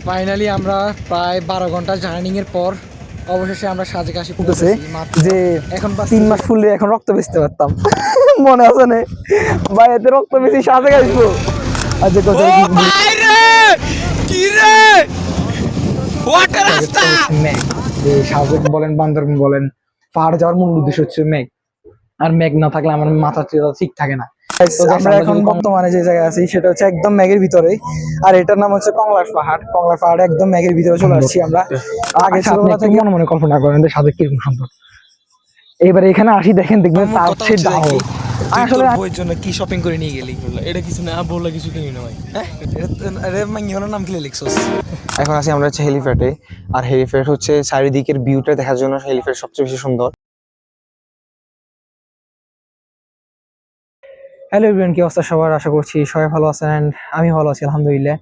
Finally আমরা প্রায় 12 ঘন্টা জার্নিং এর পর অবশেষে আমরা সাজেক আসি বলতেছে যে এখন 3 মাস ফুললে এখন রক্ত বেচতে পারতাম। মনে আছে না ভাই, এতে রক্ত বেশি সাজেক আসবো। আর যে কথা সাজেক বলেন বান্দরবান বলেন, পাহাড়ে যাওয়ার মূল উদ্দেশ্য হচ্ছে মেঘ। আর মেঘ না থাকলে আমার মাথা ঠিক থাকে না। আমরা এখন বর্তমানে যে জায়গায় আছি সেটা হচ্ছে একদম মেঘের ভিতরে, আর এটার নাম হচ্ছে কংলাস পাহাড়। কংলাস পাহাড়ে একদম মেঘের ভিতরে চলে আসছি আমরা। আগে ছোটবেলা থেকে মনে মনে কল্পনা করেন যে সাজেক কিরকম সুন্দর। এবারে এখানে আসি, দেখেন দেখবেন তার চেয়ে দাও। আসলে বইয়ের জন্য কি শপিং করে নিয়ে গেলি? এটা কিছু না বললে কিছু কিনি না ভাই। হ্যাঁ এটা মাঙ্গিওর নাম কি লিখছস? এখন আছি আমরা হচ্ছে হেলিপ্যাডে। আর হেলিপ্যাড হচ্ছে চারিদিকের ভিউটা দেখার জন্য হেলিপ্যাড সবচেয়ে বেশি সুন্দর। হ্যালো এভরিওয়ান, কি অবস্থা সবার? আশা করছি সবাই ভালো আছেন এন্ড আমি ভালো আছি আলহামদুলিল্লাহ।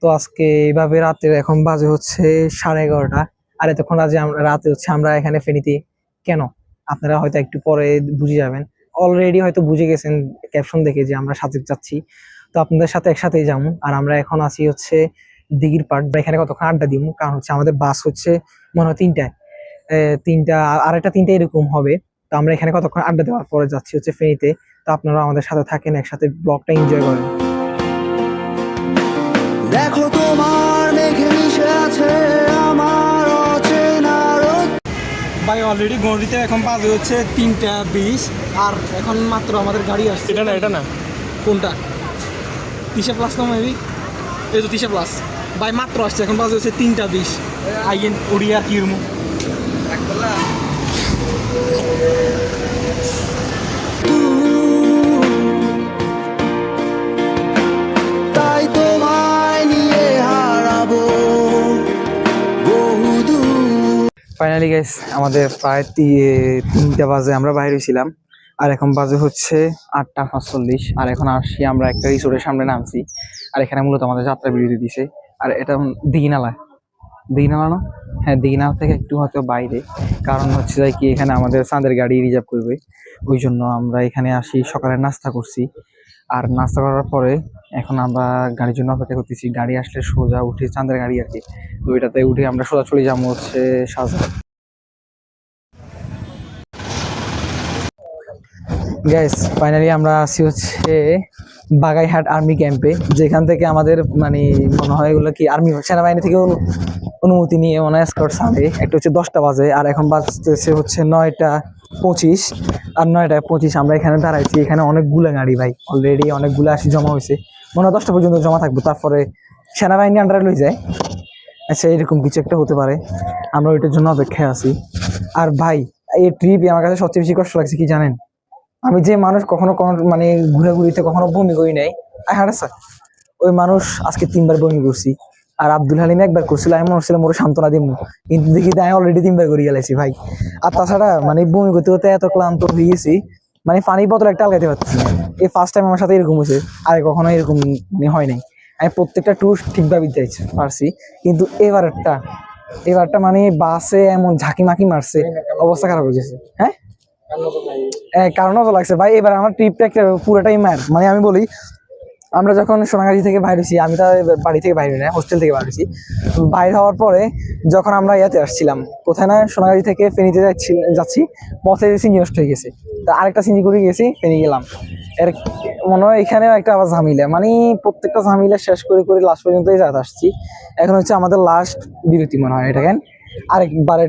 তো আজকে এইভাবে রাতে এখন বাজে হচ্ছে 11:30, আর এতক্ষণ রাতে হচ্ছে আমরা এখানে ফেনীতে। কেন আপনারা হয়তো একটু পরে বুঝে যাবেন, অলরেডি হয়তো বুঝে গেছেন ক্যাপশন দেখে যে আমরা সাজেক যাচ্ছি। তো আপনাদের সাথে একসাথেই যাবো। আর আমরা এখন আছি হচ্ছে দিঘির পাড়। এখানে কতক্ষণ আড্ডা দিব, কারণ হচ্ছে আমাদের বাস হচ্ছে মনে হয় 3টায়, 3টা আড়াইটা 3টা এরকম হবে। তো আমরা এখানে কতক্ষণ আড্ডা দেওয়ার পরে যাচ্ছি হচ্ছে ফেনীতে। তো আপনারা আমাদের সাথে থাকেন, একসাথে ব্লগটা এনজয় করেন। দেখো তোমার মেঘে মিশে আছে আমার অচেনা রোদ। ভাই অলরেডি গড়িতে এখন বাজে হচ্ছে 3টা 20, আর এখন মাত্র আমাদের গাড়ি আসছে। এটা না কোনটা? 30 প্লাস না মেবি, এই তো 30 প্লাস। ভাই মাত্র আসছে, এখন বাজে হচ্ছে 3টা 20। আইয়েন উড়িয়া কি রুমু তাই তোমায় নিয়ে হারাবো বহুদূর। ফাইনালি গাইস, আমাদের প্রায় 3টা বাজে আমরা বাইরে হয়েছিলাম, আর এখন বাজে হচ্ছে 8টা 45। আর এখন আসি আমরা একটা রিসোর্টের সামনে নামছি। আর এখানে মূলত আমাদের যাত্রা বিরতি দিছে। আর এটা দিঘিনালা, দিঘিনালা না, হ্যাঁ দিঘিনালা থেকে একটু হয়তো বাইরে। কারণ হচ্ছে যাই কি, এখানে আমাদের চাঁদের গাড়ি রিজার্ভ করবে, ওই জন্য আমরা এখানে আসি। সকালে নাস্তা করছি, আর নাস্তা করার পরে এখন আমরা গাড়ির জন্য অপেক্ষা করতেছি। গাড়ি আসলে সোজা উঠে চাঁদের গাড়ি আর কি, তো ওইটাতে উঠে আমরা সোজা চলে যাবো হচ্ছে সাজেক। গাইস ফাইনালি আমরা আছি হচ্ছে বাগাইহাট আর্মি ক্যাম্পে, যেখান থেকে আমাদের মানে মনে হয় এগুলো কি আর্মি সেনাবাহিনী থেকে অনুমতি নিয়ে মনে হয় এসকর্ট ছাড়ে। একটা হচ্ছে 10টা বাজে, আর এখন বাজতেছে হচ্ছে 9টা 25। আর 9টা 25 আমরা এখানে দাঁড়াইছি। এখানে অনেকগুলো গাড়ি ভাই, অলরেডি অনেকগুলো আসি জমা হয়েছে। মনে হয় 10টা পর্যন্ত জমা থাকবো, তারপরে সেনাবাহিনী আন্ডারে লই যায়। আচ্ছা এরকম কিছু একটা হতে পারে, আমরা ওইটার জন্য অপেক্ষায় আছি। আর ভাই এই ট্রিপে আমার কাছে সবচেয়ে বেশি কষ্ট লাগছে কি জানেন? আমি যে মানুষ কখনো মানে ঘুরাঘুরিতে কখনো বমি করি নাই, হ্যাঁ স্যার, ওই মানুষ আজকে 3বার বমি করছি। আর আব্দুল হালিম একবার করছিল, আমি মনে হচ্ছিলাম ওর সান্ত্বনা দিব, কিন্তু দেখি আমি অলরেডি 3বার করে গেলেছি ভাই। আর তাছাড়া মানে বমি করতে করতে এত ক্লান্ত হয়ে গেছি, মানে পানি বোতল একটা আলগাতে পারছি না। এই ফার্স্ট টাইম আমার সাথে এরকম হয়েছে, আগে কখনো এরকম হয় নাই। আমি প্রত্যেকটা ট্যুর ঠিকভাবে দিতে পারছি, কিন্তু এবারটা মানে বাসে এমন ঝাঁকি মাকি মারছে, অবস্থা খারাপ হয়ে গেছে। হ্যাঁ কারণও তো লাগছে ভাই। এবার আমার ট্রিপটা পুরোটাই মার, মানে আমি বলি, আমরা যখন সোনাগাজী থেকে বাইর হয়েছি, আমি তো বাড়ি থেকে বাইরে না, হোস্টেল থেকে বাইর হয়েছি। বাইর হওয়ার পরে যখন আমরা ইয়াতে আসছিলাম, কোথায় না সোনাগাজী থেকে ফেনীতে যাচ্ছি, পথে সিঞ্জি নষ্ট হয়ে গেছে। তা আরেকটা সিঞ্জি করে গেছি, ফেনী গেলাম। এর মনে হয় এখানেও একটা আবার ঝামেলা, মানে প্রত্যেকটা ঝামেলা শেষ করে করে লাস্ট পর্যন্ত যাতে আসছি। এখন হচ্ছে আমাদের লাস্ট বিরতি মনে হয় এটা। কেন আরেকবারে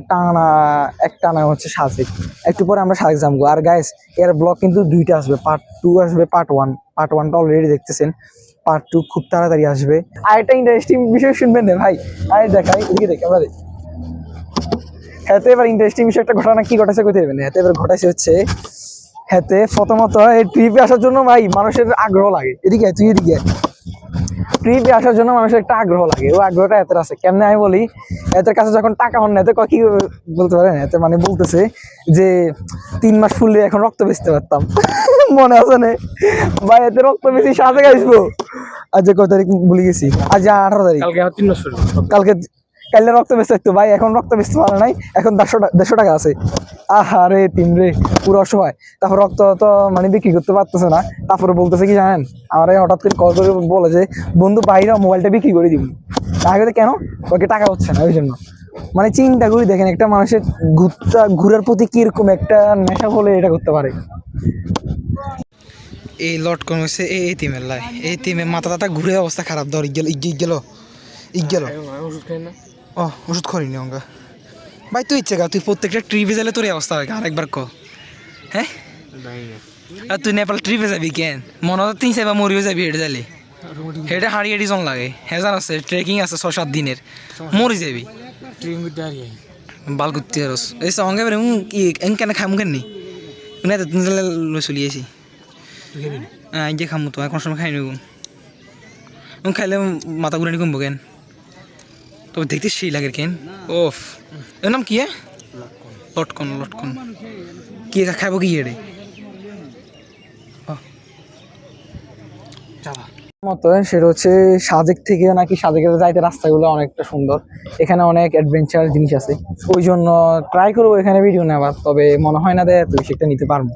টানা হচ্ছে সাজেক। একটু পরে আমরা সাজেক যাবো। আর গাইস এর ব্লগ কিন্তু 2টা আসবে, পার্ট 2 আসবে, পার্ট 1টা অলরেডি দেখতেছেন, পার্ট 2 খুব তাড়াতাড়ি আসবে। আর একটা ইন্টারেস্টিং বিষয় শুনবেন না ভাই, আরে দেখাই এদিকে দেখ আমরা দেখ। হ্যাঁ, এবার ইন্টারেস্টিং বিষয় একটা ঘটনা কি ঘটেছে কইতে দেবেন। হ্যাঁ এবার ঘটাইছে হচ্ছে, হ্যাঁ প্রথমত এই ট্রিপে আসার জন্য ভাই মানুষের আগ্রহ লাগে। এদিকে তুই এদিকে, ট্রিপে আসার জন্য মানুষের একটা আগ্রহ লাগে, ও আগ্রহটা এতের আছে কেমনে আমি বলি। এতের কাছে যখন টাকা হন না, এতে কি বলতে পারেন, এতে মানে বলতেছে যে 3 মাস ফুললে এখন রক্ত বেচতে পারতাম। মনে আছে না ভাই, এতে রক্ত বেশি সাজে গাইবো। আজ কত তারিখ ভুলে গেছি, আজ 18 তারিখ। কালকে 3 মাস কালকে কাইলে রক্ত বেচতে তো ভাই, এখন রক্ত বেচতে পারে নাই, এখন 150 টাকা আছে। আহারে তিন রে, পুরো অসহায়। তারপর রক্ত তো মানে বিক্রি করতে পারতেছে না, তারপরে বলতেছে কি জানেন, আমার হঠাৎ করে কল করে বলে যে বন্ধু বাইরে মোবাইলটা বিক্রি করে দিব। আগে কেন, ওকে টাকা হচ্ছে না ওই জন্য। মানে চিন্তা করি দেখেন, একটা মানুষের ঘুরার প্রতি কিরকম একটা নেশা হলে এটা করতে পারে। এই লটকন হয়েছে এই তিমের লাই, এই তিমের মাথা টাথা ঘুরে অবস্থা খারাপ, ধর গেল ওষুধ খাই না ও ওষুধ করিনি অঙ্কা ভাই। তুই ইচ্ছে তুই প্রত্যেকটা ট্রিপে গেলে তোর এই অবস্থা হয়, আরেকবার ক। হ্যাঁ আর তুই নেপাল ট্রিপে যাবি কেন, মনে হয় 3-4 বার মরিও যাবি হেঁটে যালি, হেঁটে হারিয়ে জন লাগে। হ্যাঁ জান আছে ট্রেকিং আছে 6-7 দিনের, মরি যাবি ট্রেন করতে হারিয়ে বাল করতে আরস এই সঙ্গে বেরে কেন খামু কেন নি না তো তুমি চলিয়েছি। হ্যাঁ যে খামু তো এখন সময় খাই নেব, খাইলে মাথা ঘুরানি কমবো কেন, তবে দেখতে সেই লাগে কেন। ওফ এর নাম কি? লটকন কি খাইব কি এড়ে মতো সেটা হচ্ছে সাজেক থেকে নাকি সাজেকের যাইতে রাস্তাগুলো অনেকটা সুন্দর, এখানে অনেক অ্যাডভেঞ্চার জিনিস আছে, ওই জন্য ট্রাই করবো এখানে ভিডিও নেওয়ার। তবে মনে হয় না দেয় তুই সেটা নিতে পারবো,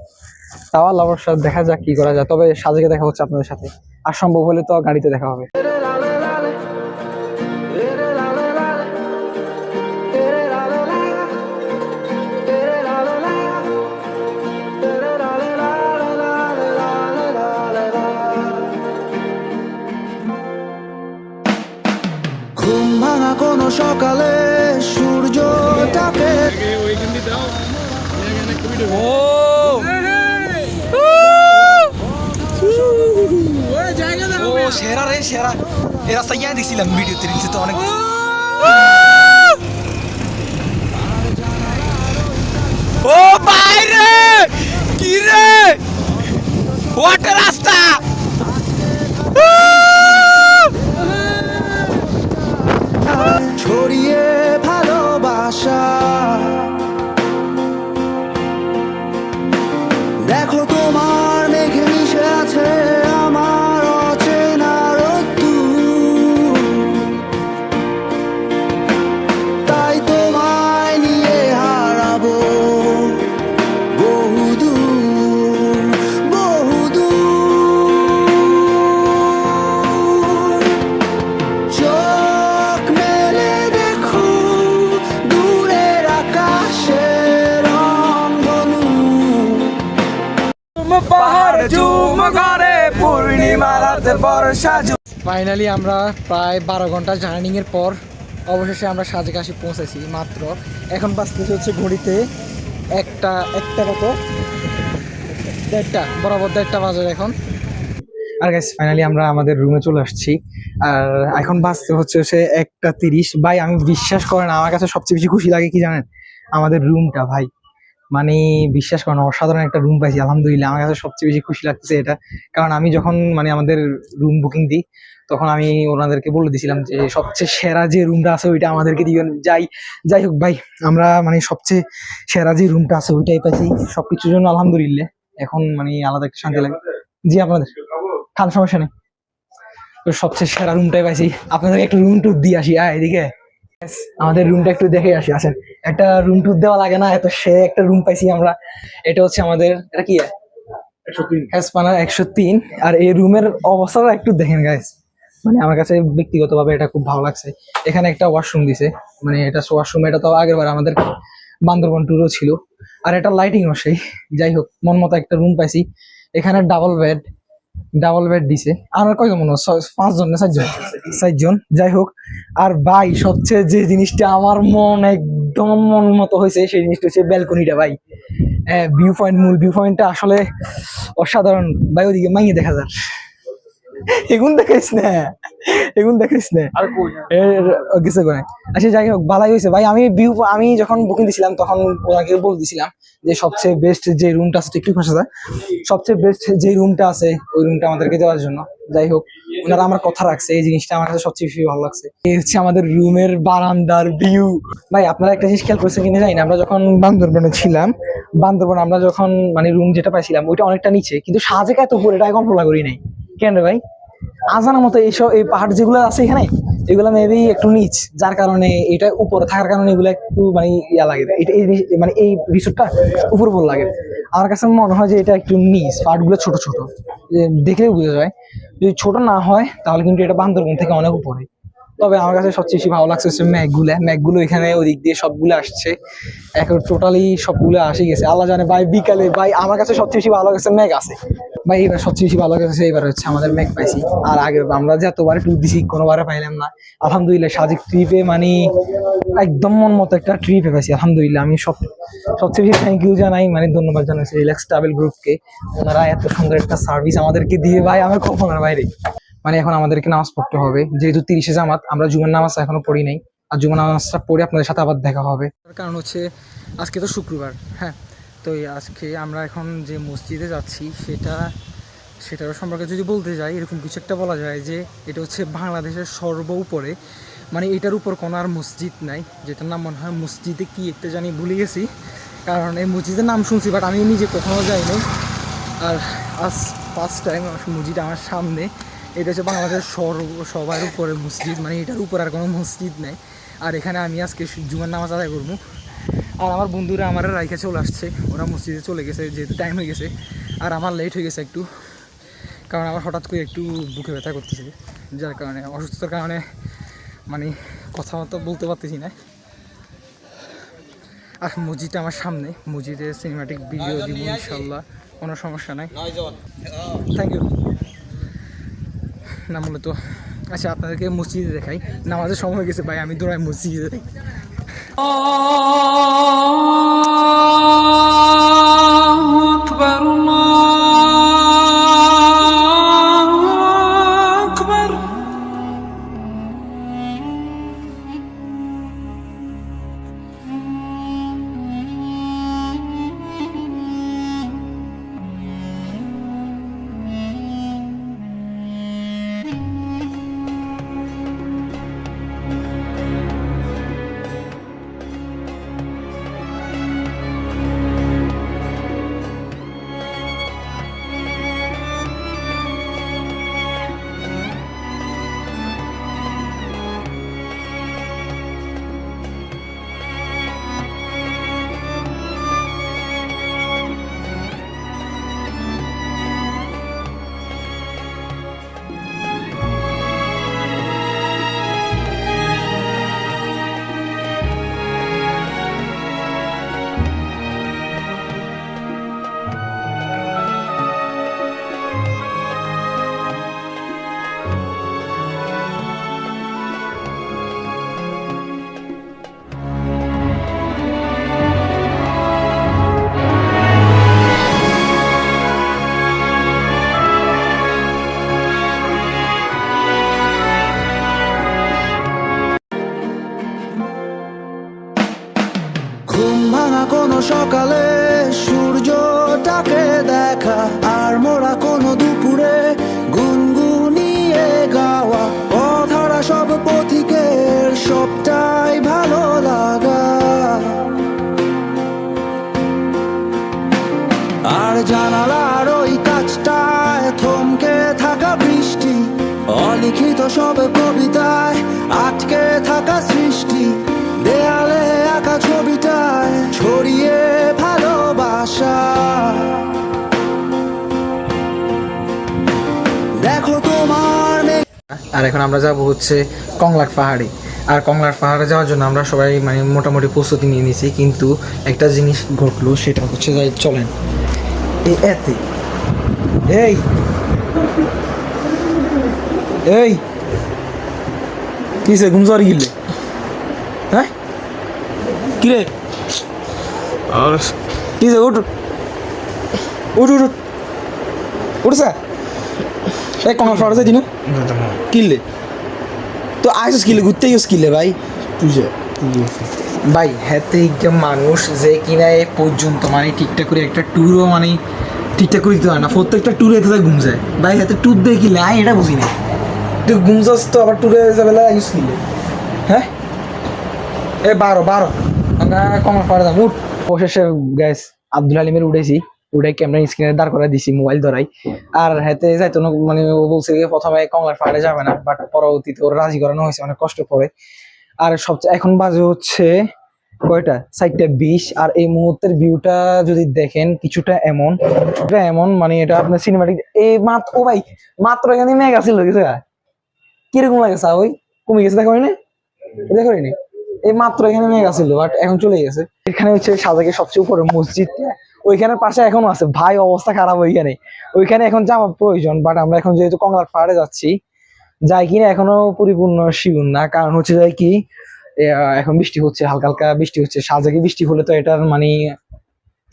তাও আল্লাহর সাথে দেখা যাক কি করা যায়। তবে সাজেকে দেখা হচ্ছে আপনাদের সাথে, আর সম্ভব হলে তো গাড়িতে দেখা হবে। ঘুম ভাঙা কোনো সকালে সূর্যটাকে সেরা রে সেরা, এই রাস্তা গিয়ে দেখছিলাম ভিডিওতে, রিলসে তো অনেক। ও বাইরে কি রে, ওয়াটার রাস্তা ছড়িয়ে ভালোবাসা। দেখো তোমার মেঘে মিশে আছে আমার অচেনা রোদ্দুর, তাই তোমায় নিয়ে হারাবো বহুদূর বহুদূর। চোখ মেলে দেখো দূরের আকাশের রংধনু। পাহাড় ঝুম ঘরে পূর্ণিমা রাতে বর্ষা। ফাইনালি আমরা প্রায় 12 ঘন্টা জার্নিং এর পর অবশেষে আমরা সাজেক আসি পৌঁছেছি মাত্র। এখন বাজতেছে হচ্ছে ঘড়িতে একটা কত 1:30 বরাবর 1:30 বাজে এখন। আর গাইস ফাইনালি আমরা আমাদের রুমে চলে আসছি, আর এখন বাজতে হচ্ছে 1:30। ভাই আমি বিশ্বাস করেন, আমার কাছে সবচেয়ে বেশি খুশি লাগে কি জানেন, আমাদের রুমটা ভাই, মানে বিশ্বাস করেন অসাধারণ একটা রুম পাইছি আলহামদুলিল্লাহ। আমার কাছে সবচেয়ে বেশি খুশি লাগতেছে এটা, কারণ আমি যখন মানে আমাদের রুম বুকিং দিই তখন আমি ওনাদেরকে বলে দিয়েছিলাম যে সবচেয়ে সেরা যে রুমটা আছে ওইটা আমাদেরকে দিবেন। যাই হোক ভাই, আমরা মানে সবচেয়ে সেরা যে রুমটা আছে ওইটাই পাইছি, সবকিছুর জন্য আলহামদুলিল্লাহ। এখন মানে আলাদা একটা শান্তি লাগে। জি আপনাদের খান সমস্যা নেই, তো সবচেয়ে সেরা রুমটাই পাইছি। আপনাদের একটু রুম ট্যুর দিয়ে আসি, এদিকে আমাদের রুমটা একটু দেখে আসি, আসেন। একটা রুম ট্যুর দেওয়া লাগে না, এত সে একটা রুম পাইছি আমরা। এটা হচ্ছে আমাদের, এটা কি 103। আর এই রুমের অবস্থাটা একটু দেখেন গাইস, মানে আমার কাছে ব্যক্তিগতভাবে এটা খুব ভালো লাগছে। এখানে একটা ওয়াশরুম দিছে, মানে এটা ওয়াশরুম, এটা তো আগের বার আমাদের বান্দরবন ট্যুরও ছিল। আর এটা লাইটিংও সেই। যাই হোক মন মতো একটা রুম পাইছি। এখানে ডাবল বেড দিছে। আর কয়জন মনে হয় 5 জন না 4 জন। যাই হোক, আর ভাই সবচেয়ে যে জিনিসটা আমার মন একদম মন মতো হয়েছে সেই জিনিসটা হচ্ছে ব্যালকনিটা ভাই। মূল ভিউ পয়েন্টটা আসলে অসাধারণ ভাই। ওদিকে মাইয়ে দেখা যায়, এগুন দেখাইস না আর কিছু করে। আচ্ছা যাই হোক ভালোই হয়েছে ভাই। আমি যখন বুকিং দিছিলাম তখন ওনাকে বলে দিছিলাম যে সবচেয়ে বেস্ট যে রুমটা আছে, একটু খসা যায়, সবচেয়ে বেস্ট যে রুমটা আছে ওই রুমটা আমাদেরকে দেওয়ার জন্য। যাই হোক ওনারা আমার কথা রাখছে, এই জিনিসটা আমার কাছে সবচেয়ে বেশি ভালো লাগছে। এই হচ্ছে আমাদের রুমের বারান্দার ভিউ। ভাই আপনারা একটা জিনিস খেয়াল করছেন কিনা জানি না, আমরা যখন বান্দরবনে ছিলাম, আমরা যখন মানে রুম যেটা পাইছিলাম ওইটা অনেকটা নিচে, কিন্তু সাজেক এত উপরে, এটা এখন ফোলা করি নাই কেন রে ভাই? আজানা মতো এইসব এই পাহাড় যেগুলো আছে এখানে এগুলো মেবি একটু নিচ, যার কারণে এটা উপরে থাকার কারণে এগুলো একটু মানে ইয়া লাগে, এটা মানে এই রিসোর্টটা উপর উপর লাগে। আমার কাছে মনে হয় যে এটা একটু নিচ, পাহাড়গুলো ছোট ছোট, দেখলেই বোঝা যায়। যদি ছোট না হয় তাহলে কিন্তু এটা বান্দরবন থেকে অনেক উপরে। তবে আমার কাছে সবচেয়ে বেশি ভালো লাগছে হচ্ছে ম্যাগগুলো এখানে ওদিক দিয়ে সবগুলো আসছে, এখন টোটালি সবগুলো আসে গেছে। আল্লাহ জানে ভাই, বিকালে ভাই আমার কাছে সবচেয়ে বেশি ভালো লাগছে ম্যাগ আছে ভাই। এবার সবচেয়ে বেশি ভালো লাগছে এবার হচ্ছে আমাদের ম্যাগ পাইছি। আর আগে আমরা যতবার ট্যুর দিছি কোনোবারে পাইলাম না। আলহামদুলিল্লাহ সাজেক ট্রিপে মানে একদম মন মতো একটা ট্রিপে পাইছি আলহামদুলিল্লাহ। আমি সবচেয়ে বেশি থ্যাংক ইউ জানাই, মানে ধন্যবাদ জানাচ্ছি রিল্যাক্স ট্রাভেল গ্রুপকে। ওনারা এত সুন্দর একটা সার্ভিস আমাদেরকে দিয়ে ভাই আমার কল্পনার বাইরে। মানে এখন আমাদেরকে নামাজ পড়তে হবে, যেহেতু 30-এ জামাত, আমরা জুমার নামাজ এখনো পড়ি নাই। আর জুমার নামাজটা পড়ে আপনাদের সাথে আবার দেখা হবে। তার কারণ হচ্ছে আজকে তো শুক্রবার, হ্যাঁ। তো আজকে আমরা এখন যে মসজিদে যাচ্ছি সেটার সম্পর্কে যদি বলতে যাই, এরকম কিছু একটা বলা যায় যে এটা হচ্ছে বাংলাদেশের সর্ব উপরে, মানে এটার উপর কোনো আর মসজিদ নাই, যেটার নাম মনে হয় মসজিদে কি একটা জানি ভুলে গেছি। কারণ এই মসজিদের নাম শুনছি, বাট আমি নিজে কোথাও যাইনি। আর আজ ফার্স্ট টাইম মসজিদ আমার সামনে। এটা হচ্ছে বাংলাদেশের সবার উপরে মসজিদ, মানে এটার উপর আর কোনো মসজিদ নেই। আর এখানে আমি আজকে জুমার নামাজ আদায় করবো। আর আমার বন্ধুরা আমার রাইখে চলে আসছে, ওরা মসজিদে চলে গেছে যেহেতু টাইম হয়ে গেছে। আর আমার লেট হয়ে গেছে একটু, কারণ আমার হঠাৎ করে একটু বুকে ব্যথা করতেছে, যার কারণে অসুস্থতার কারণে মানে কথাবার্তা বলতে পারতেছি না। আর মসজিদটা আমার সামনে, মসজিদের সিনেমাটিক ভিডিও দিব ইনশাল্লাহ, কোনো সমস্যা নাই। Thank you. না মূলত আচ্ছা আপনাদেরকে মসজিদে দেখাই, নামাজের সময় হয়ে গেছে ভাই, আমি দৌড়াই মসজিদে দেখাই। ঘুম ভাঙা কোনো সকালে সূর্যটাকে দেখা, আর মোরা কোনো দুপুরে গুনগুনিয়ে গাওয়া, অধরা সব পথিকের সবটাই ভালো লাগা। আর জানালার ওই কাছটায় থমকে থাকা বৃষ্টি, অলিখিত সব কবিতায় আটকে থাকা সৃষ্টি, দেয়ালে আঁকা ছবিটায় ছড়িয়ে ভালোবাসা। দেখো তোমার আর এখন আমরা যাব হচ্ছে কংলাক পাহাড়ে। আর কংলাক পাহাড়ে যাওয়ার জন্য আমরা সবাই মানে মোটামুটি প্রস্তুতি নিয়ে নিয়েছি, কিন্তু একটা জিনিস ঘটলো, সেটা হচ্ছে যাই চলেন এতে এই এই কিসে ঘুমঝড় গিলে, হ্যাঁ কিরে কিসে উঠ উঠ উঠ উঠছে এই কংলাক পাহাড়ে যাই দিন কিনলে তো আইসস কিলে ঘুরতে গেছ কিলে ভাই তুই ভাই। হাতে মানুষ যে কিনা এ পর্যন্ত মানে ঠিকঠাক করে একটা ট্যুরও মানে ঠিকঠাক করে দিতে হয় না, প্রত্যেকটা ট্যুরে এতে ঘুম যায় ভাই। হাতে ট্যুর দিয়ে কিলে আয় এটা বুঝি না, তুই ঘুম যাস তো আবার ট্যুরে যাবে আইস কিলে, হ্যাঁ এ 12 আমরা কমার পাড়ে যাবো। অবশেষে গ্যাস আব্দুল হালিমের উঠেছি, ওটাই ক্যামেরা স্ক্রিনে দাঁড় করে দিছি মোবাইল ধরাই। আর হাতে যাইতো না, মানে ও বলছে যে প্রথমে কংলার পাহাড়ে যাবে না, বাট পরবর্তীতে ওর রাজি করানো হয়েছে অনেক কষ্ট করে। আর সবচেয়ে এখন বাজে হচ্ছে কয়টা 4:20, আর এই মুহূর্তের ভিউটা যদি দেখেন কিছুটা এমন, মানে এটা আপনার সিনেমাটিক এই মাত্র, ও ভাই মাত্র এখানে মেঘ আসছিল কিছু কিরকম লাগেছে ওই কমে গেছে দেখো না, দেখো নি এই মাত্র এখানে মেঘ আসছিল বাট এখন চলে গেছে। এখানে হচ্ছে সাজেকের সবচেয়ে উপরে মসজিদটা, ওইখানের পাশে এখনো আছে ভাই, অবস্থা খারাপ ওইখানে। ওইখানে এখন যাওয়ার প্রয়োজন, বাট আমরা এখন যেহেতু কংলার পাহাড়ে যাচ্ছি, যাই কিনা এখনো পরিপূর্ণ শিওর না, কারণ হচ্ছে যাই কি এখন বৃষ্টি হচ্ছে, হালকা হালকা বৃষ্টি হচ্ছে। সাজেকে বৃষ্টি হলে তো এটার মানে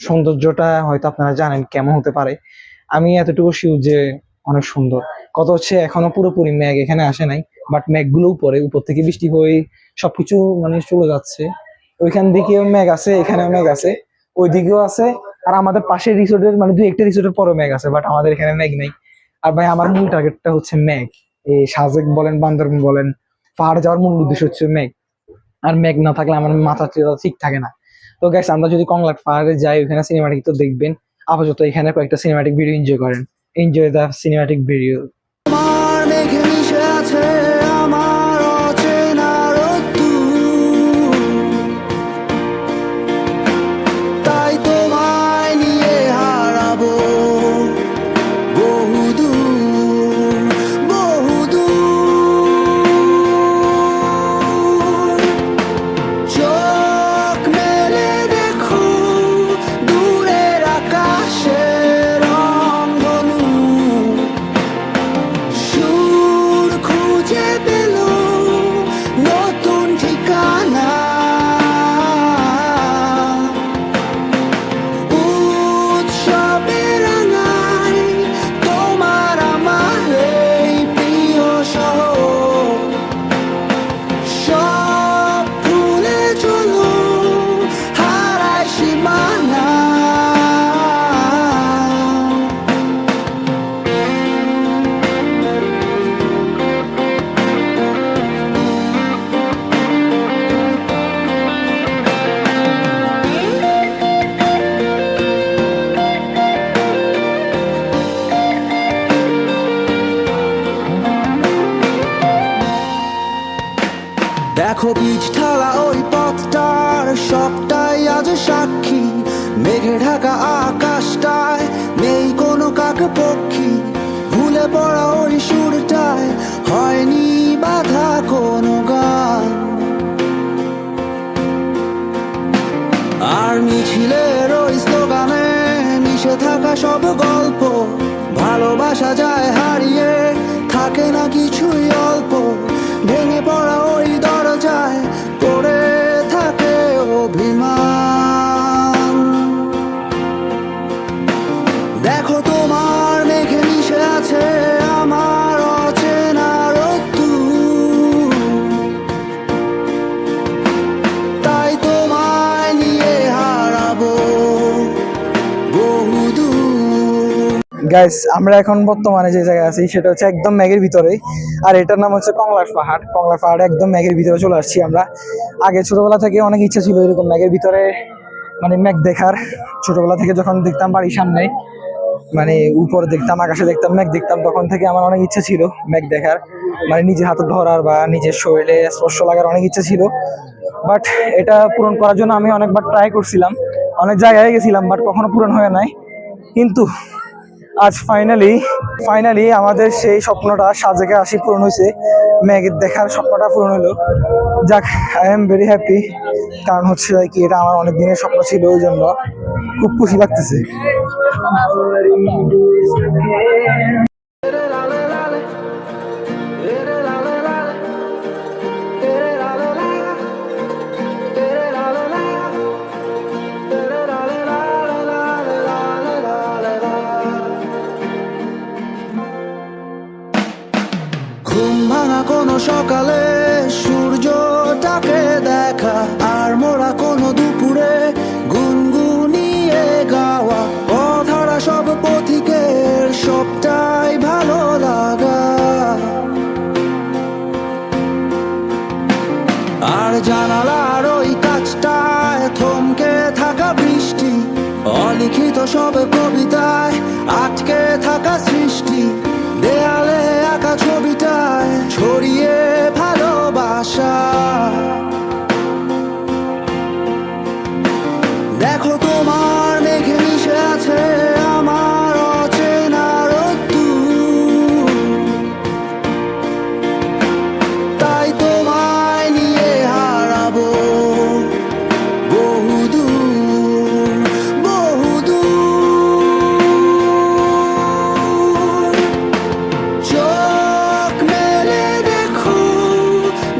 সৌন্দর্যটা হয়তো আপনারা জানেন কেমন হতে পারে। আমি এতটুকু শিওর যে অনেক সুন্দর। কত হচ্ছে এখনো পুরোপুরি মেঘ এখানে আসে নাই, বাট মেঘগুলো উপর থেকে বৃষ্টি হয়ে সবকিছু মানে চলে যাচ্ছে। ওইখান দিকেও মেঘ আছে, এখানেও মেঘ আছে, ওইদিকেও আছে। আর আমাদের পাশের রিসোর্টের মানে দুই একটা রিসোর্টের পরও মেঘ আছে, বাট আমাদের এখানে মেঘ নেই। আর ভাই আমার মূল টার্গেটটা হচ্ছে মেঘ। এই সাজেক বলেন, বান্দরবন বলেন, পাহাড়ে যাওয়ার মূল উদ্দেশ্য হচ্ছে মেঘ। আর মেঘ না থাকলে আমার মাথা ঠিক থাকে না। তো গাইস আমরা যদি কংলার পাহাড়ে যাই, ওখানে সিনেমাটিক তো দেখবেন। আপাতত এখানে কয়েকটা সিনেমাটিক ভিডিও এনজয় করেন। Enjoy the cinematic video. তোমার মেঘে মিশে আছে আমার অচেনা রোদ্দুর, তাই তোমায় নিয়ে হারাবো বহুদূর বহুদূর। চোখ মেলে দেখো দূরের আকাশের রংধনু, সুর খুঁজে পেল নতুন ঠিকানা। উৎসবে রাঙায় তোমার আমার এই প্রিয় শহর, সব ভুলে চলো হারায় সীমানা। দেখো বীজ ঢালা ওই পথটার সবটাই আজ সাক্ষী, মেঘে ঢাকা আকাশটায় নেই কোনো কাক পক্ষী, ভুলে পড়া ওই সুরটায় হয়নি বাধা কোনো গান। আর মিছিলের ওই স্লোগানে মিশে থাকা সব গল্প, ভালোবাসা যায় হারিয়ে থাকে না কিছুই অল্প, ভেঙে পড়া ওই দরজায় পড়ে থাকে অভিমান। দেখো তোমার মেঘে মিশে আছে আমার অচেনা রোদ্দুর, তাই তোমায় নিয়ে হারাবো বহুদূর। গাইস আমরা এখন বর্তমানে যে জায়গায় আছি সেটা হচ্ছে একদম মেঘের ভিতরে, আর এটার নাম হচ্ছে কংলার পাহাড়। কংলার পাহাড়ে একদম মেঘের ভিতরে চলে আসছি আমরা। আগে ছোটবেলা থেকে অনেক ইচ্ছা ছিল এরকম মেঘের ভিতরে মানে মেঘ দেখার। ছোটবেলা থেকে যখন দেখতাম বাড়ির সামনে মানে উপরে দেখতাম, আকাশে দেখতাম, মেঘ দেখতাম, তখন থেকে আমার অনেক ইচ্ছা ছিল মেঘ দেখার, মানে নিজে হাতে ধরার বা নিজের শরীরে স্পর্শ লাগার অনেক ইচ্ছা ছিল। বাট এটা পূরণ করার জন্য আমি অনেকবার ট্রাই করছিলাম, অনেক জায়গায় গেছিলাম, বাট কখনো পূরণ হয় নাই। কিন্তু আজ ফাইনালি আমাদের সেই স্বপ্নটা সাজেকে আসি পূরণ হয়েছে, মেঘের দেখার স্বপ্নটা পূরণ হলো। যাক, আই এম ভেরি হ্যাপি, কারণ হচ্ছে কি এটা আমার অনেক দিনের স্বপ্ন ছিল, ওই জন্য খুব খুশি লাগতেছে। ঘুম ভাঙা কোনো সকালে সূর্যটাকে দেখা, আর মোরা কোনো দুপুরে গুনগুনিয়ে গাওয়া, অধরা সব পথিকের সবটাই ভালো লাগা। আর জানালার ওই কাছটায় থমকে থাকা বৃষ্টি, অলিখিত সব কবিতায় আটকে থাকা সৃষ্টি, দেয়ালে আঁকা ছবিটায় ছড়িয়ে ভালোবাসা। দেখো তোমার মেঘে মিশে আছে আমার অচেনা রোদ্দুর, তাই তোমায় নিয়ে হারাবো বহুদূর বহুদূর। চোখ মেলে দেখো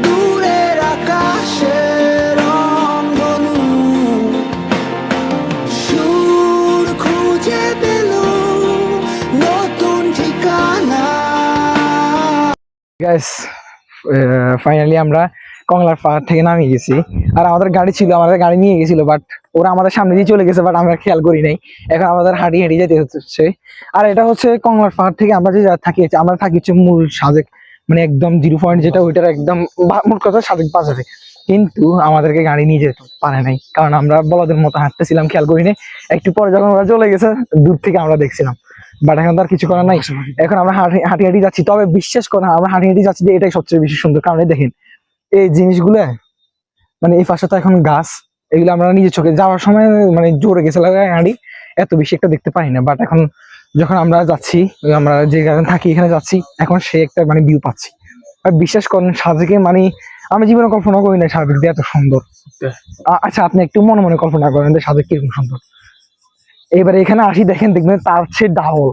দূরের আকাশের রংধনু, সুর খুঁজে পেল নতুন ঠিকানা। গাইস ফাইনালি আমরা কংলার পাহাড় থেকে নামিয়ে গেছি। আর আমাদের গাড়ি ছিল, আমাদের গাড়ি নিয়ে গেছিল, বাট ওরা আমাদের সামনে দিয়ে চলে গেছে, বাট আমরা খেয়াল করি নাই। এখন আমাদের হাঁটি হাঁটি যেতে হচ্ছে। আর এটা হচ্ছে কংলার পাহাড় থেকে আমরা যে থাকি, আমরা থাকি হচ্ছে মূল সাজেক, মানে একদম 0 পয়েন্ট যেটা, ওইটার একদম মূল কথা সাজেক বাজারে। কিন্তু আমাদেরকে গাড়ি নিয়ে যেতে পারে নাই, কারণ আমরা বলদের মতো হাঁটতেছিলাম, খেয়াল করি নাই। একটু পরে যখন ওরা চলে গেছে দূর থেকে আমরা দেখছিলাম, বাট এখন তো আর কিছু করার নাই। এখন আমরা হাঁটি হাঁটি যাচ্ছি। তবে বিশ্বাস করেন, আমরা হাঁটি হাঁটি যাচ্ছি যে এটাই সবচেয়ে বেশি সুন্দর। কারণ এই দেখেন এই জিনিসগুলো, মানে এই পাশে তো এখন গাছ, এগুলো আমরা নিজের চোখে যাওয়ার সময় মানে জোরে গেছে লাগায় হাঁটি, এত বেশি একটা দেখতে পাই না। বাট এখন যখন আমরা যাচ্ছি, আমরা যে গার্ডেন থাকি এখানে যাচ্ছি, এখন সে একটা মানে ভিউ পাচ্ছি। আর বিশ্বাস করেন সাজেকে মানে আমি জীবনে কল্পনা করি না সাজেক দিয়ে এত সুন্দর। আচ্ছা আপনি একটু মনে মনে কল্পনা করেন যে সাজেক কিরকম সুন্দর। এবারে এখানে আসি, দেখেন দেখবেন তার চেয়ে ডাবল।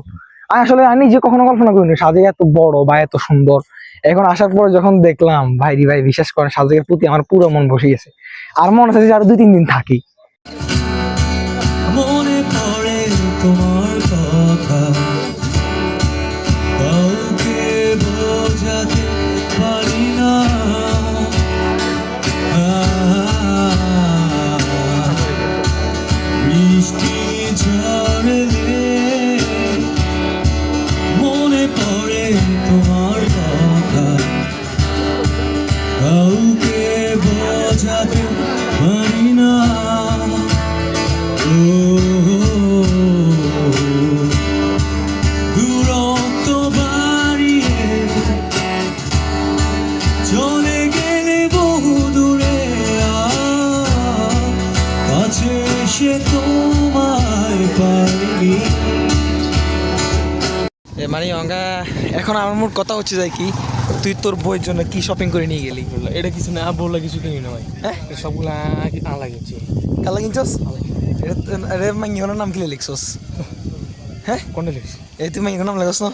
আসলে আমি নিজে কখনো কল্পনা করিনি সাজেক এত বড় বা এত সুন্দর। এখন আসার পরে যখন দেখলাম, ভাই রে ভাই, বিশ্বাস করেন সাজেকের প্রতি আমার পুরো মন বসে গেছে। আর মনে হচ্ছে যে আরো 2-3 দিন থাকি। মনে পড়ে তোমার কথা, কাউকে বোঝাতে পারি না। বৃষ্টি ঝরলে মনে পড়ে তোমার কথা, কাউকে বোঝাতে পারি না। দূরত্ব বাড়িয়ে চলে গেলে বহু দূরে, কাছে এসে তোমায় পাইনি। মানে অঙ্গা এখন আমার মোট কথা হচ্ছে যাই কি, তুই তোর বইয়ের জন্য কি শপিং করে নিয়ে গেলি? এটা কিছু না, বললা কিছু কিনি না ভাই। হ্যাঁ সবগুলা আলা কিনছি। কালা কিনছস? এটা মাইঙ্গিওনার নাম কি লিখছস? হ্যাঁ কোনটা লিখছি? এই তুই মাইঙ্গিওর নাম লেখছ না?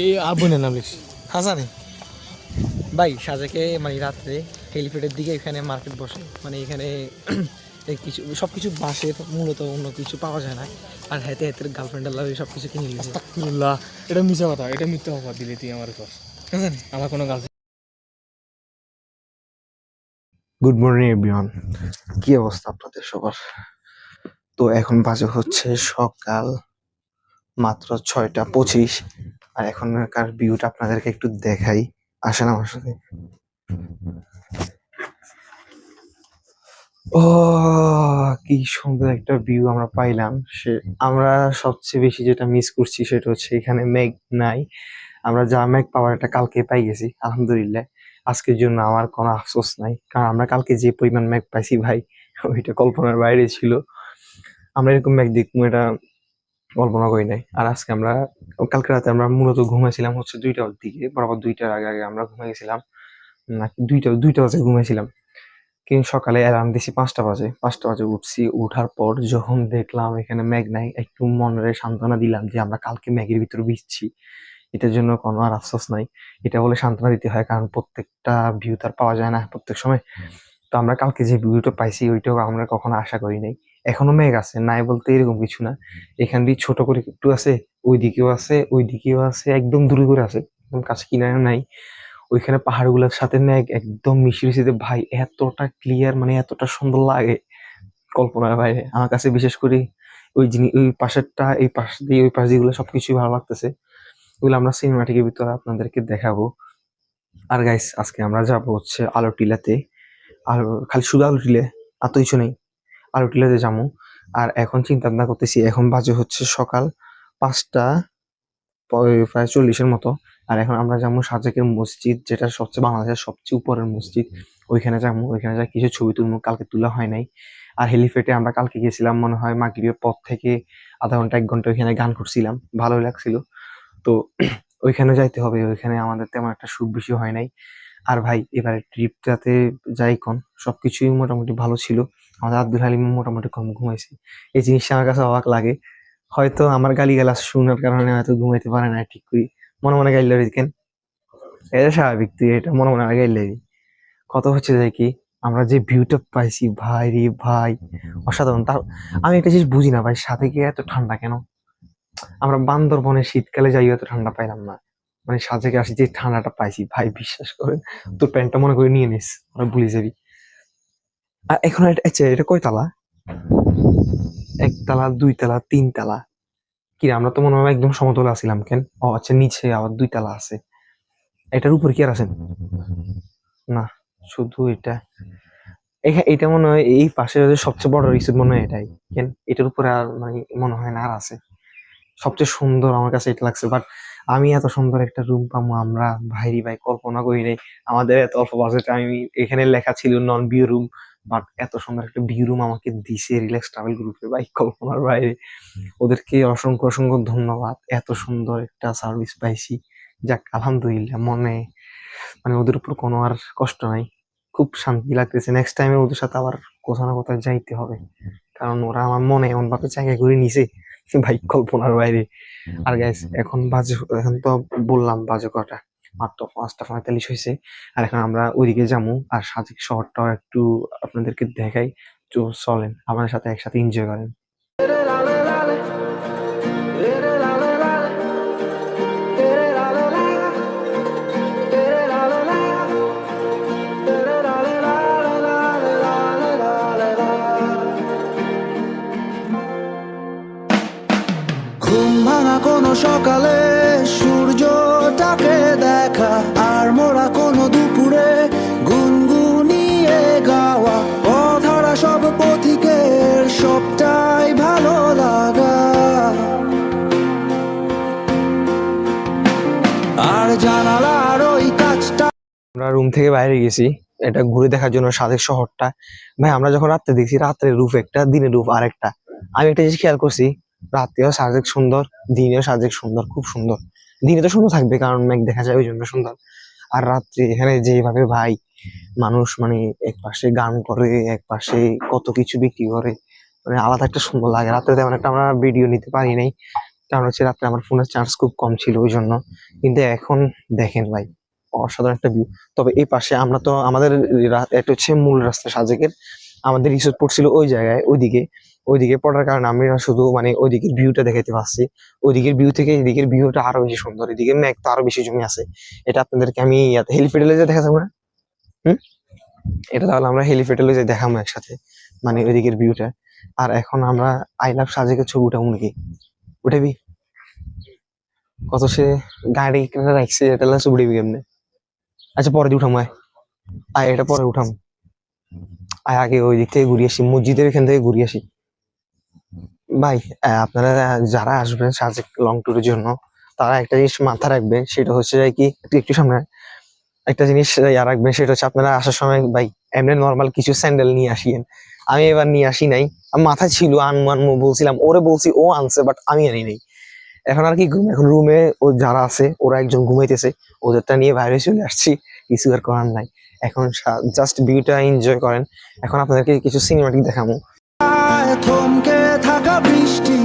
এই আবুনের নাম লিখছি। হ্যাঁ জানি ভাই, সাজেকে মানে রাত্রে হেলিপ্যাডের দিকে এখানে মার্কেট বসে, মানে এখানে কিছু সবকিছু বাসের, মূলত অন্য কিছু পাওয়া যায় না। আর হাতে হাতের গার্লফ্রেন্ডের লাগে সব কিছু কিনে নিয়েছে। আস্তাগফিরুল্লাহ, এটা মিথ্যা কথা, এটা মিথ্যা কথা দিলি তুই আমার কাছে। জানি আমার কোনো গার্লফ্রেন্ড। গুড মর্নিং এভরিওয়ান, কি অবস্থা আপনাদের সবার? তো এখন বাজে হচ্ছে সকাল মাত্র 6:25, আর এখনকার ভিউটা আপনাদেরকে একটু দেখাই, আসেন আমার সাথে। ও কি সুন্দর একটা ভিউ আমরা পাইলাম। আমরা সবচেয়ে বেশি যেটা মিস করছি সেটা হচ্ছে এখানে মেঘ নাই। আমরা যা মেঘ পাওয়ার এটা কালকে পাই গেছি, আলহামদুলিল্লাহ। আজকের জন্য আমার কোনো আফসোস নাই, কারণ আমরা কালকে যে পরিমাণ মেঘ পাইছি ভাই, ওইটা কল্পনার বাইরে ছিল। আমরা এরকম মেঘ দেখবো এটা কল্পনা করি নাই। আর আজকে আমরা কালকে রাতে আমরা মূলত ঘুমাইছিলাম হচ্ছে 2টার দিকে, বরাবর 2টার আগে আগে আমরা ঘুমিয়ে গেছিলাম, নাকি 2টা বাজে ঘুমাইছিলাম। কিন্তু সকালে অ্যালার্ম দিছি 5টা বাজে, 5টা বাজে উঠছি। উঠার পর যখন দেখলাম এখানে মেঘ নাই, একটু মনের সান্ত্বনা দিলাম যে আমরা কালকে মেঘের ভিতরে ভিজছি, এটার জন্য কোনো আর আফসোস নাই। এটা বলে সান্ত্বনা দিতে হয়, কারণ প্রত্যেকটা ভিউ তার পাওয়া যায় না প্রত্যেক সময়। তো আমরা কালকে যে ভিউটা পাইছি ওইটাও আমরা কখনো আশা করি নাই। এখনো মেঘ আছে, নাই বলতে এরকম কিছু না। এখান দিয়ে ছোট করে একটু আছে, ওইদিকেও আছে, ওইদিকেও আছে, একদম দূরে করে আছে, একদম কাছে কিনারে নাই। ওইখানে পাহাড়গুলোর সাথে মেঘ একদম মিশে মিশিতে ভাই, এতটা ক্লিয়ার, মানে এতটা সুন্দর লাগে কল্পনার বাইরে আমার কাছে। বিশেষ করে ওই জিনিস, ওই পাশেরটা, এই পাশ দিয়ে ওই পাশ দিয়ে সবকিছুই ভালো লাগতেছে। ওগুলো আমরা সিনেমাটিকের ভিতরে আপনাদেরকে দেখাবো। আর গাইস, আজকে আমরা যাবো হচ্ছে আলোটিলাতে। আর খালি শুধু আলোটিলে, আর তো কিছু নেই। আলোটিলাতে যাবো। আর এখন চিন্তা ভাবনা করতেছি, এখন বাজে হচ্ছে সকাল 5টা প্রায় 40-এর মতো। আর এখন আমরা যাবো সাজেকের মসজিদ, যেটা সবচেয়ে বাংলাদেশের সবচেয়ে উপরের মসজিদ। ওইখানে যাবো, ওইখানে যা কিছু ছবি তুলবো, কালকে তোলা হয় নাই। আর হেলিপ্যাডে আমরা কালকে গেছিলাম মনে হয় মাগরিবের পর থেকে আধা ঘন্টা 1 ঘন্টা ওইখানে গান করছিলাম, ভালোই লাগছিল। তো ওইখানে যাইতে হবে, ওইখানে আমাদের তেমন একটা সুখ বেশি হয় নাই। আর ভাই এবারে ট্রিপটাতে যাই কোন সবকিছুই মোটামুটি ভালো ছিল। আমাদের আব্দুল হালিম মোটামুটি কম ঘুমাইছে, এই জিনিসটা আমার কাছে অবাক লাগে। হয়তো আমার গালিগালাজ শোনার কারণে হয়তো ঘুমাইতে পারে না ঠিক করে, মনে মনে গাইলে কেন, এটা স্বাভাবিক, তুই এটা মনে মনে গাইলে। কত হচ্ছে যায় কি, আমরা যে ভিউটা পাইছি ভাই রে ভাই, অসাধারণ। তার আমি একটা জিনিস বুঝি না ভাই, সাথে গিয়ে এত ঠান্ডা কেন? আমরা বান্দরবনে শীতকালে যাই এত ঠান্ডা পাইলাম না, মানে সাজেকে আসি যে ঠান্ডাটা পাইছি ভাই, বিশ্বাস করে তোর প্যান্টটা মনে করে নিয়ে নিস, আর ভুলে যাবি। আর এখন আচ্ছা এটা কয় তালা? 1 তালা, 2 তালা, 3 তালা? কি রে, আমরা তো মনে হয় একদম সমতলে আছিলাম কেন? ও আচ্ছা, নিচে আবার 2 তালা আছে। এটার উপর কি আর আছেন? না, শুধু এটা। এটা মনে হয় এই পাশে সবচেয়ে বড় রিসোর্ট মনে হয় এটাই কেন, এটার উপরে আর মানে মনে হয় না আর আছে। সবচেয়ে সুন্দর আমার কাছে এটা লাগছে। বাট আমি এত সুন্দর একটা রুম পাবো আমরা, ভাইরি ভাই কল্পনা করি নাই। আমাদের এত অল্প বাজেটে, আমি এখানে লেখা ছিল নন ভিউ রুম, বাট এত সুন্দর একটা ভিউ রুম আমাকে দিছে রিল্যাক্স ট্রাভেল গ্রুপে, ভাই কল্পনার বাইরে। ওদেরকে অসংখ্য অসংখ্য ধন্যবাদ, এত সুন্দর একটা সার্ভিস পাইছি। যাক আলহামদুলিল্লাহ, মনে মানে ওদের উপর কোনো আর কষ্ট নাই, খুব শান্তি লাগতেছে। নেক্সট টাইমে ওদের সাথে আবার কোথাও না কোথাও যাইতে হবে, কারণ ওরা আমার মনে এমন ভাবে জায়গা করে নিছে ভাই কল্পনার বাইরে। আর গাইস এখন তো বললাম বাজে কটা, মাত্র 5টা 45 হয়েছে। আর এখন আমরা ওইদিকে যাবো, আর সাজেক শহরটাও একটু আপনাদেরকে দেখাই। তো চলেন আমাদের সাথে একসাথে এনজয় করেন। ঘুম ভাঙা কোনো সকালে সূর্যটাকে দেখা, আর মোরা কোনো দুপুরে গুনগুনিয়ে গাওয়া অধরা সব পথিকের সবটাই ভালো লাগা। আর জানালার ওই কাজটা, আমরা রুম থেকে বাইরে গেছি এটা ঘুরে দেখার জন্য সাজেক শহরটা। ভাই আমরা যখন রাত্রে দেখছি, রাত্রের রূপ একটা, দিনের রূপ আরেকটা। আমি একটা জিনিস খেয়াল করছি, রাত্রেও সাজেক সুন্দর, দিনেও সাজেক সুন্দর, খুব সুন্দর। দিনে তো সুন্দর থাকবে কারণ মেঘ দেখা যায় ওই জন্য সুন্দর। আর রাত্রে এখানে যেভাবে ভাই মানুষ মানে এক পাশে গান করে, এক পাশে কত কিছু বিক্রি করে, মানে আলাদা একটা সুন্দর লাগে। রাত্রে তেমন একটা আমরা ভিডিও নিতে পারি নাই, কারণ হচ্ছে রাত্রে আমার ফোনের চার্জ খুব কম ছিল ওই জন্য। কিন্তু এখন দেখেন ভাই, অসাধারণ একটা ভিউ। তবে এই পাশে আমরা তো আমাদের এটা হচ্ছে মূল রাস্তা সাজেকের, আমাদের রিসোর্ট পড়ছিল ওই জায়গায়, ওইদিকে। ওইদিকে পড়ার কারণে আমরা শুধু মানে ওইদিকের ভিউটা দেখাতে পারছি। ওইদিকের ভিউ থেকে এদিকের ভিউটা আরো বেশি সুন্দর, এদিকে মেঘ তো আরো বেশি জমি আছে। এটা আপনাদেরকে আমি হেলিপ্যাডে যে দেখা যাবো না, হুম, এটা তাহলে আমরা হেলিপ্যাডে যে দেখাবো একসাথে, মানে ওইদিকের ভিউটা। আর এখন আমরা আই লাভ সাজেকের ছবি উঠাবো নাকি? উঠাবি? কত সে গাড়ি কিনে রাখছে, এটা ছবি উঠাবি কেমনে? আচ্ছা পরে দিয়ে উঠাম, আয় এটা পরে উঠাম। আয় আগে ওই দিক থেকে ঘুরে আসি, মসজিদের এখান থেকে ঘুরে আসি। ভাই আপনারা যারা আসবেন সাজেক লং ট্যুরের জন্য, তারা একটা জিনিস মাথায় রাখবেন, সেটা হচ্ছে কি, একটু সামনে একটা জিনিস রাখবেন, সেটা হচ্ছে আপনারা আসার সময় ভাই এমনি নর্মাল কিছু স্যান্ডেল নিয়ে আসিয়েন। আমি এবার নিয়ে আসি নাই, আমার মাথায় ছিল আনমু বলছিলাম, ওরে বলছি ও আনছে, বাট আমি আনি নাই। এখন আর কি, এখন রুমে ও যারা আছে ওরা একজন ঘুমাইতেছে, ওদেরটা নিয়ে বাইরে চলে আসছি, কিছু আর করার নাই। এখন জাস্ট ভিউটা এনজয় করেন। এখন আপনাদেরকে কিছু সিনেমাটিক দেখাবো। থমকে থাকা বৃষ্টি,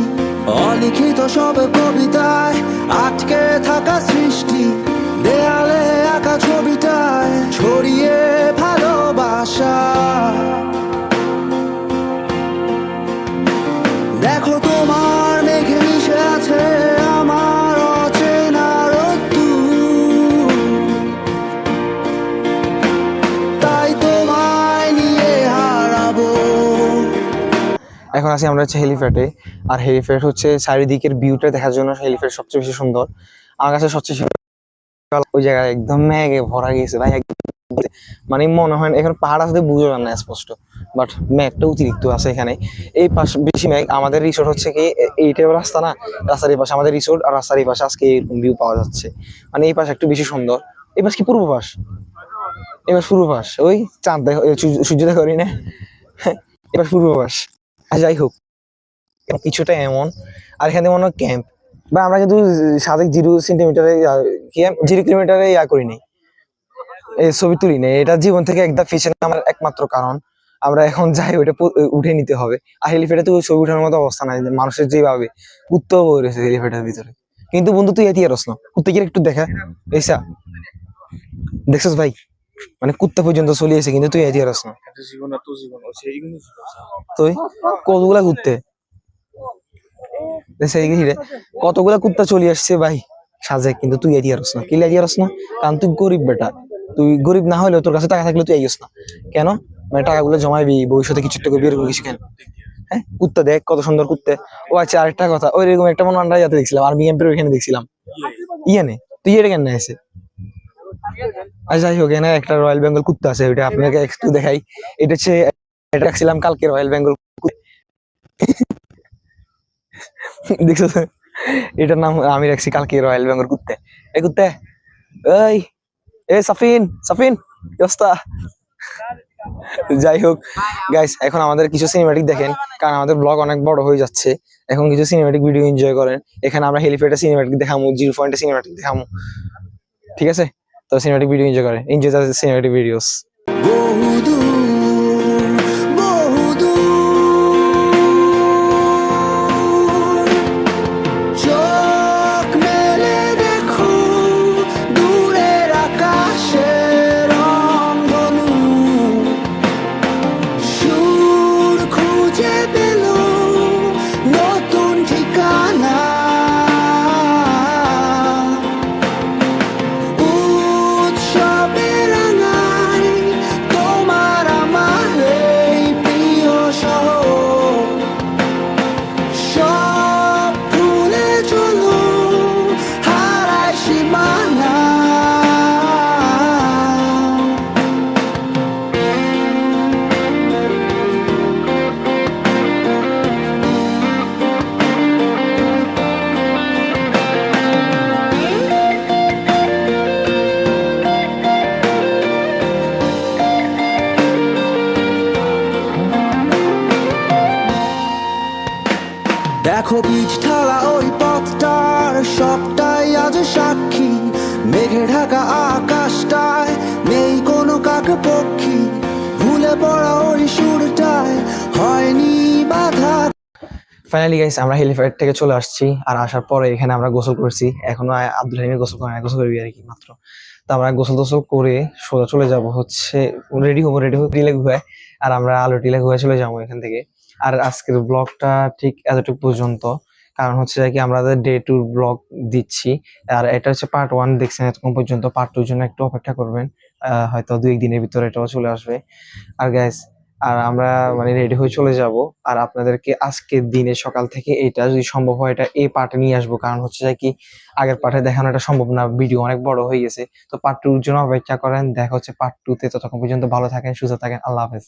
অলিখিত সব কবিতায় আটকে থাকা সৃষ্টি, দেয়ালে আঁকা ছবিটায় ছড়িয়ে ভালোবাসা। দেখো তোমার মেঘে মিশে আছে আমার অচেনা রোদ্দুর, তাই তোমায় নিয়ে হারাবো। এখন আছি আমরা হচ্ছে হেলিপ্যাডে, আর হেলিপ্যাড হচ্ছে চারিদিকের ভিউটা দেখার জন্য হেলিপ্যাড সবচেয়ে বেশি সুন্দর আমার কাছে। সবচেয়ে ওই জায়গায় একদম মেঘে ভরা গেছে ভাই, একদম মানে মনে হয় না এখানে পাহাড় আসতে বুঝে যান না স্পষ্ট, বাট ম্যাগটা অতিরিক্ত আছে এখানে। এই পাশ বেশি ম্যাগ। আমাদের রিসোর্ট হচ্ছে কি এইটাও রাস্তা না, রাস্তার এই পাশে আমাদের রিসোর্ট, আর রাস্তার এই পাশে আজকে এরকম ভিউ পাওয়া যাচ্ছে। মানে এই পাশ একটু বেশি সুন্দর। এই পাশ কি পূর্ব পাশ? এবার পূর্ব পাশ, ওই চাঁদ দেখা সূর্য দেখা করি না। এবার পূর্ব পাশ। আর যাই হোক, কিছুটা এমন। আর এখানে মনে হয় ক্যাম্প, বা আমরা কিন্তু সাজেক 0 সেন্টিমিটারে 0 কিলোমিটারে করিনি, এই ছবি তুলি নেই। এটা জীবন থেকে একদম পিছনে আমার একমাত্র কারণ। আমরা এখন যাই ওইটা উঠে নিতে হবে। আর হেলিপ্যাডে তো ছবি ওঠানোর মতো অবস্থা নাই, মানুষের যেভাবে কুত্তাও রয়েছে হেলিপ্যাডের ভিতরে। কিন্তু বন্ধু তুই এটি আরস না, কুত্তে গিয়ে একটু দেখা এইসা দেখছিস ভাই, মানে কুত্তা পর্যন্ত চলে এসে, কিন্তু তুই এটি আরস না। তুই কতগুলা কুত্তে কতগুলা কুত্তা চলে আসছে ভাই সাজে, কিন্তু তুই এটি আরস না। কি এটি আরস না? কারণ তুই গরিব বেটা। তুই গরিব না হলেও তোর কাছে টাকা থাকলে তুই আইস না কেন? মানে টাকাগুলো জমাইবি, ভবিষ্যতে কিছু একটা করবি, এরকম কিছু কেন? হ্যাঁ, কুত্তা দেখ কত সুন্দর কুত্তে। ও আচ্ছা, আরেকটা কথা, ওই রকম একটা মনে আমরা যাতে দেখছিলাম আর্মি ক্যাম্পের ওইখানে দেখছিলাম। ইয়ানে তুই এটা কেন এসে? আর যাই হোক, এখানে একটা রয়্যাল বেঙ্গল কুত্তা আছে, ওইটা আপনাকে একটু দেখাই। এটা হচ্ছে, এটা রাখছিলাম কালকে রয়্যাল বেঙ্গল। দেখছো তো? এটার নাম আমি রাখছি কালকে রয়্যাল বেঙ্গল কুত্তে। এই কুত্তে, এই এ সাফিন, সাফিন কি অবস্থা? যাই হোক গাইস, এখন আমাদের কিছু সিনেম্যাটিক দেখেন, কারণ আমাদের ব্লগ অনেক বড় হয়ে যাচ্ছে। এখন কিছু সিনেম্যাটিক ভিডিও এনজয় করেন। এখানে আমরা হেলিপ্যাডে সিনেম্যাটিক দেখামু, 0 পয়েন্টে সিনেম্যাটিক দেখামু, ঠিক আছে? তো সিনেম্যাটিক ভিডিও এনজয় করেন, এনজয় দ্য সিনেম্যাটিক ভিডিওস। বহুদূর চোখ মেলে দেখো দূরের আকাশের রংধনু, সুর খুঁজে পেল নতুন ঠিকানা, উৎসবে রাঙায় তোমার আমার এই প্রিয় শহর, সব ভুলে চলো হারায় সীমানা। দেখো বীজ ঢালা ওই পথটার সবটাই আজ সাক্ষী, মেঘে ঢাকা আকাশটায় নেই কোনো কাক পক্ষী, ভুলে পড়া ওই সুরটায় হয়নি বাধা। ফাইনালি গাইস, আমরা হেলিপ্যাড থেকে চলে আসছি। আর আসার পরে এখানে আমরা গোসল করছি। এখনো আব্দুল হালিমের গোসল করে নাই, গোসল করবি আর কি মাত্র। তো আমরা গোসল টোসল করে সোজা চলে যাব হচ্ছে, রেডি হবো টিলে ঘুরে, আর আমরা আলো টিলে ঘুরে চলে যাবো এখান থেকে। আর আজকের ব্লগটা ঠিক এতটুকু পর্যন্ত, কারণ হচ্ছে কি আমাদের ডে 2 ব্লগ দিচ্ছি। আর এটা হচ্ছে পার্ট 1 দেখছেন এতক্ষণ পর্যন্ত, পার্ট 2 জন্য একটু অপেক্ষা করবেন, হয়তো 2-1 দিনের ভিতরে এটাও চলে আসবে। আর গাইস, আর আমরা মানে রেডি হয়ে চলে যাব। আর আপনাদেরকে আজকের দিনে সকাল থেকে এটা যদি সম্ভব হয় এটা এই পার্টে নিয়ে আসবো, কারণ হচ্ছে কি আগের পার্টে দেখানো এটা সম্ভব না, ভিডিও অনেক বড় হয়ে গেছে। তো পার্ট 2 এর জন্য অপেক্ষা করেন, দেখা হচ্ছে পার্ট 2 তে। ততক্ষণ পর্যন্ত ভালো থাকেন, সুস্থ থাকেন, আল্লাহ হাফেজ।